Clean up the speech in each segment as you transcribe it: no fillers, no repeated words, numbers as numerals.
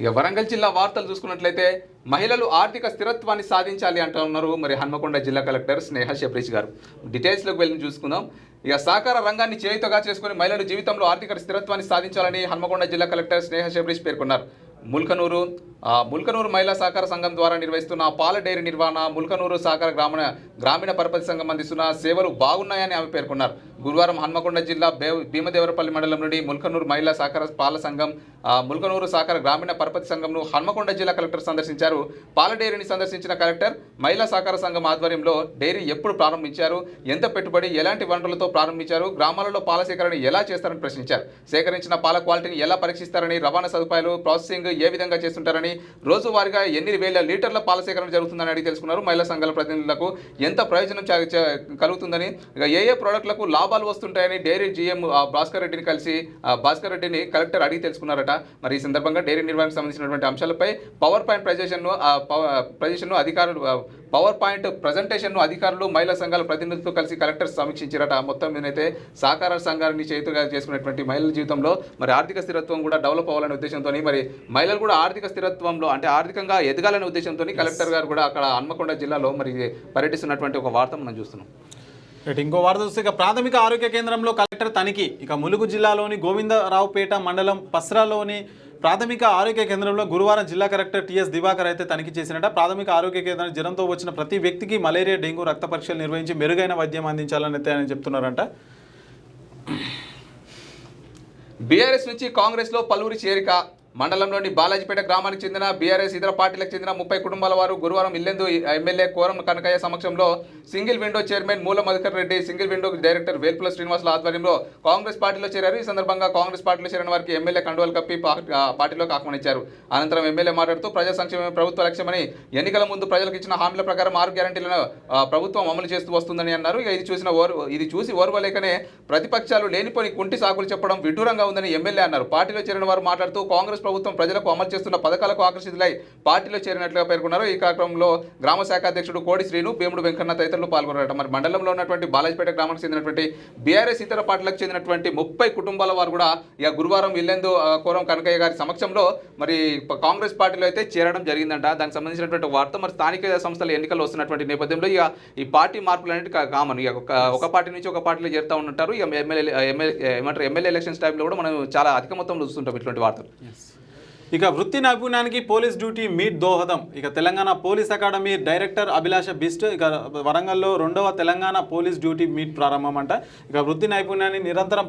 ఇక వరంగల్ జిల్లా వార్తలు చూసుకున్నట్లయితే మహిళలు ఆర్థిక స్థిరత్వాన్ని సాధించాలి అంటున్నారు మరి హన్మకొండ జిల్లా కలెక్టర్ స్నేహ శబరీష్ గారు. డీటెయిల్స్లోకి వెళ్ళి చూసుకుందాం. ఇక సహకార రంగాన్ని చేయుతగా చేసుకుని మహిళలు జీవితంలో ఆర్థిక స్థిరత్వాన్ని సాధించాలని హన్మకొండ జిల్లా కలెక్టర్ స్నేహ శబరీష్ పేర్కొన్నారు. ముల్కనూరు మహిళా సహకార సంఘం ద్వారా నిర్వహిస్తున్న పాల డైరీ నిర్వహణ, ముల్కనూరు సహకార గ్రామీణ పరపతి సంఘం అందిస్తున్న సేవలు బాగున్నాయని ఆమె పేర్కొన్నారు. గురువారం హన్మకొండ జిల్లా భీమదేవరపల్లి మండలం నుండి ముల్కనూరు మహిళా సహకార పాల సంఘం, ముల్కనూరు సహకార గ్రామీణ పరపతి సంఘంను హన్మకొండ జిల్లా కలెక్టర్ సందర్శించారు. పాల డైరీని సందర్శించిన కలెక్టర్ మహిళా సహకార సంఘం ఆధ్వర్యంలో డైరీ ఎప్పుడు ప్రారంభించారు, ఎంత పెట్టుబడి, ఎలాంటి వనరులతో ప్రారంభించారు, గ్రామాలలో పాల సేకరణ ఎలా చేస్తారని ప్రశ్నించారు. సేకరించిన పాల క్వాలిటీని ఎలా పరీక్షిస్తారని, రవాణా సదుపాయాలు, ప్రాసెసింగ్ ఏ విధంగా చేస్తుంటారని, రోజువారీగా ఎన్ని వేల లీటర్ల పాల సేకరణ జరుగుతుందని అడిగి తెలుసుకున్నారు. మహిళా సంఘాల ప్రతినిధులకు ఎంత ప్రయోజనం కలుగుతుందని, ఏ ప్రోడక్ట్లకు లాభాలు వస్తుంటాయని డైరీ జీఎం భాస్కర్ రెడ్డిని కలెక్టర్ అడిగి తెలుసుకున్నారట. మరి ఈ సందర్భంగా డైరీ నిర్వహణకు సంబంధించినటువంటి అంశాలపై పవర్ పాయింట్ ప్రజెంటేషన్ను అధికారులు, మహిళా సంఘాల ప్రతినిధులతో కలిసి కలెక్టర్ సమీక్షించారట. మొత్తం మీదైతే సహకార సంఘాన్ని చేతుగా చేసుకునేటువంటి మహిళల జీవితంలో మరి ఆర్థిక స్థిరత్వం కూడా డెవలప్ అవ్వాలనే ఉద్దేశంతో, మరి మహిళలు కూడా ఆర్థిక స్థిరత్వంలో అంటే ఆర్థికంగా ఎదగాలనే ఉద్దేశంతో కలెక్టర్ గారు కూడా అక్కడ హన్మకొండ జిల్లాలో మరి పర్యటిస్తున్నటువంటి ఒక వార్త మనం చూస్తున్నాం. ఇంకో వార్త చూస్తే ఇక ప్రాథమిక ఆరోగ్య కేంద్రంలో కలెక్టర్ తనిఖీ. ఇక ములుగు జిల్లాలోని గోవిందరావుపేట మండలం పస్రాలోని ప్రాథమిక ఆరోగ్య కేంద్రంలో గురువారం జిల్లా కలెక్టర్ టిఎస్ దివాకర్ అయితే తనిఖీ చేసినట్ట. ప్రాథమిక ఆరోగ్య కేంద్రం జ్వరంతో వచ్చిన ప్రతి వ్యక్తికి మలేరియా, డెంగ్యూ రక్త పరీక్షలు నిర్వహించి మెరుగైన వైద్యం అందించాలని అయితే ఆయన చెప్తున్నారంట. బీఆర్ఎస్ నుంచి కాంగ్రెస్లో పలువురి చేరిక. మండలంలోని బాలాజీపేట గ్రామానికి చెందిన బీఆర్ఎస్ ఇతర పార్టీలకు చెందిన 30 కుటుంబాల వారు గురువారం ఇల్లెందు ఎమ్మెల్యే కోరం కనకయ్య సమక్షంలో single window chairman Moola Madhukar Reddy, single window director Velpula శ్రీనివాసుల ఆధ్వర్యంలో కాంగ్రెస్ పార్టీలో చేరారు. ఈ సందర్భంగా కాంగ్రెస్ పార్టీలో చేరిన వారికి ఎమ్మెల్యే కండువాలు కప్పి పార్టీలోకి ఆహ్వానించారు. అనంతరం ఎమ్మెల్యే మాట్లాడుతూ ప్రజా సంక్షేమమే ప్రభుత్వ లక్ష్యమని, ఎన్నికల ముందు ప్రజలకు ఇచ్చిన హామీల ప్రకారం 6 గ్యారెంటీలను ప్రభుత్వం అమలు చేస్తూ వస్తుందని అన్నారు. ఇక ఇది చూసి ఓర్వలేకనే ప్రతిపక్షాలు లేనిపోని కుంటి సాకులు చెప్పడం విడ్డూరంగా ఉందని ఎమ్మెల్యే అన్నారు. పార్టీలో చేరిన వారు మాట్లాడుతూ కాంగ్రెస్ ప్రభుత్వం ప్రజలకు అమలు చేస్తున్న పథకాలకు ఆకర్షితులై పార్టీలో చేరినట్లుగా పేర్కొన్నారు. ఈ కార్యక్రమంలో గ్రామ శాఖ అధ్యక్షుడు కోడి శ్రీను, భీముడు వెంకన్న తదితరులు పాల్గొన్నారు. మరి మండలంలో ఉన్నటువంటి బాలాజీపేట గ్రామానికి చెందినటువంటి బీఆర్ఎస్ ఇతర పార్టీలకు చెందినటువంటి 30 కుటుంబాల వారు కూడా ఇక గురువారం ఇల్లెందు కోరం కనకయ్య గారి సమక్షంలో మరి కాంగ్రెస్ పార్టీలో అయితే చేరడం జరిగిందంట. దానికి సంబంధించినటువంటి వార్త. మరి స్థానిక సంస్థల ఎన్నికలు వస్తున్నటువంటి నేపథ్యంలో ఇక ఈ పార్టీ మార్పులు అనేది కామన్. ఇక ఒక పార్టీ నుంచి ఒక పార్టీలో చేరుతూ ఉంటారు. ఇక ఎమ్మెల్యే ఎలక్షన్స్ టైంలో కూడా మనం చాలా అధిక మొత్తంలో చూస్తుంటాం ఇటువంటి వార్తలు. ఇక వృత్తి నైపుణ్యానికి పోలీస్ డ్యూటీ మీట్ దోహదం. ఇక తెలంగాణ పోలీస్ అకాడమీ డైరెక్టర్ అభిలాష బిస్ట్ ఇక వరంగల్లో 2వ తెలంగాణ పోలీస్ డ్యూటీ మీట్ ప్రారంభం అంట. ఇక వృత్తి నైపుణ్యాన్ని నిరంతరం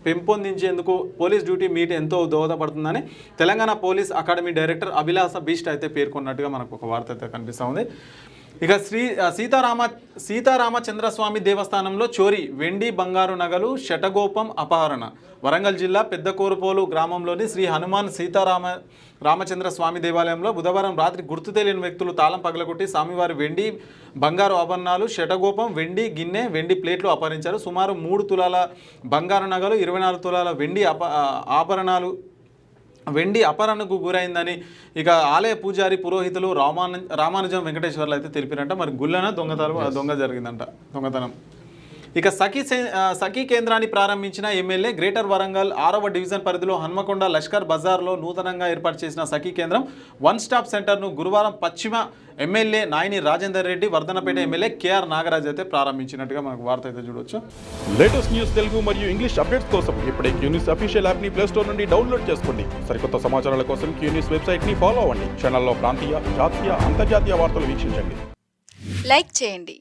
పెంపొందించేందుకు పోలీస్ డ్యూటీ మీట్ ఎంతో దోహదపడుతుందని తెలంగాణ పోలీస్ అకాడమీ డైరెక్టర్ అభిలాష బిస్ట్ అయితే పేర్కొన్నట్టుగా మనకు ఒక వార్త అయితే కనిపిస్తూ ఉంది. ఇక సీతారామచంద్రస్వామి దేవస్థానంలో చోరీ, వెండి బంగారు నగలు శటగోపం అపహరణ. వరంగల్ జిల్లా పెద్దకోరుపోలు గ్రామంలోని శ్రీ హనుమాన్ రామచంద్ర స్వామి దేవాలయంలో బుధవారం రాత్రి గుర్తు తెలియని వ్యక్తులు తాళం పగలగొట్టి స్వామివారి వెండి బంగారు ఆభరణాలు, శటగోపం, వెండి గిన్నె, వెండి ప్లేట్లు అపహరించారు. సుమారు 3 తులాల బంగారు నగలు, 24 తులాల వెండి అపహరణకు గురైందని ఇక ఆలయ పూజారి పురోహితులు రామానుజం వెంకటేశ్వర్లు అయితే తెలిపినట్ట. మరి గుళ్ళన దొంగ దొంగతనం. ఇక సఖీ కేంద్రాన్ని ప్రారంభించిన ఎమ్మెల్యే గ్రేటర్ వరంగల్ 6వ డివిజన్ పరిధిలో హన్మకొండ లష్కర్ బజార్లో నూతనంగా ఏర్పాటు చేసిన సఖీ కేంద్రం వన్ స్టాప్ సెంటర్ను గురువారం పశ్చిమ MLA Nayani Rajender Reddy, Wardhannapet MLA K R Nagaraj అయితే ప్రారంభించినట్టుగా మనకు వార్త అయితే చూడొచ్చు. లేటెస్ట్ న్యూస్ తెలుగు మరియు ఇంగ్లీష్ అప్డేట్స్ కోసం ఇప్పుడే క్యూన్యూస్ అఫీషియల్ యాప్ ని ప్లే స్టోర్ నుండి డౌన్లోడ్ చేసుకోండి. సరికొత్త సమాచారాల కోసం క్యూన్యూస్ వెబ్సైట్ ని ఫాలో అవ్వండి. ఛానల్లో ప్రాంతీయ, జాతీయ, అంతర్జాతీయ వార్తలు వీక్షించండి. లైక్ చేయండి,